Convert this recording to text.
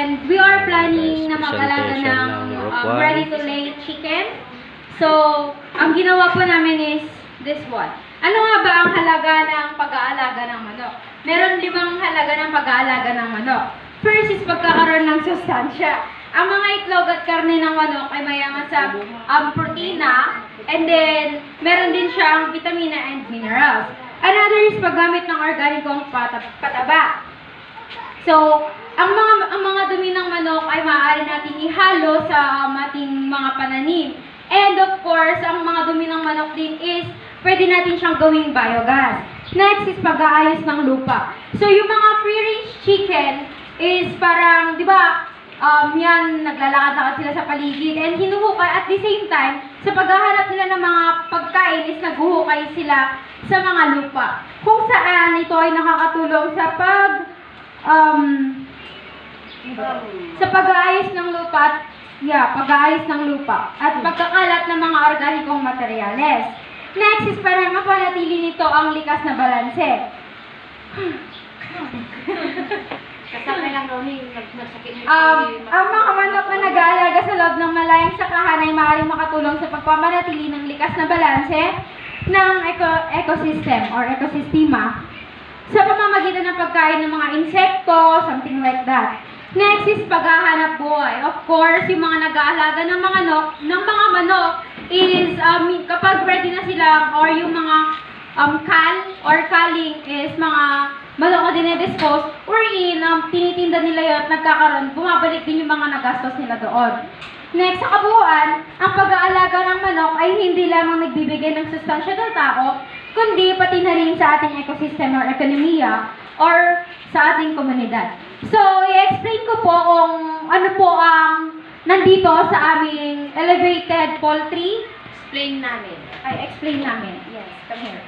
And we are planning na mag-alaga ng ready-to-lay chicken. So, ang ginawa po namin is this one. Ano nga ba ang halaga ng pag-aalaga ng manok? Meron 5 halaga ng pag-aalaga ng manok. First is pagkakaroon ng sustansya. Ang mga itlog at karne ng manok ay mayaman sa protina, and then meron din siyang vitamina and minerals. Another is paggamit ng organikong pataba. So, ang mga dumi ng manok ay maaari natin ihalo sa ating mga pananim. And of course, ang mga dumi ng manok din is pwede natin siyang gawing biogas. Next is pag-aayos ng lupa. So, yung mga free-range chicken is parang, di ba, yan, naglalakad-lakad sila sa paligid and hinuhukay at the same time, sa paghahanap nila ng mga pagkain is naghuhukay sila sa mga lupa. Kung saan ito ay nakakatulong sa pag-aayos ng lupa at pag-aayos ng lupa at pagkakalat ng mga organikong materyales. Next is para mapanatili nito ang likas na balanse. Kasama lang daw nagsakit Ang mga manok na nag-aalaga sa loob ng malayang sakahan ay maaaring makatulong sa pagpapanatili ng likas na balanse ng ecosystem or ekosistema sa pamamagitan ng pagkain ng mga insekto, something like that. Next is paghahanap buhay. Of course, yung mga nag-aalaga ng mga manok is kapag ready na sila or yung mga calling is mga manok na dinedispose or tinitinda nila yun at nagkakaroon, bumabalik din yung mga nagastos nila doon. Next, sa kabuuan, ang pag-aalaga ng manok ay hindi lamang nagbibigay ng sustansya ng tao, kundi pati na rin sa ating ecosystem or ekonomiya or sa ating komunidad. So, i-explain ko po kung ano po ang nandito sa aming elevated poultry. explain namin. Explain namin. Yes, come here.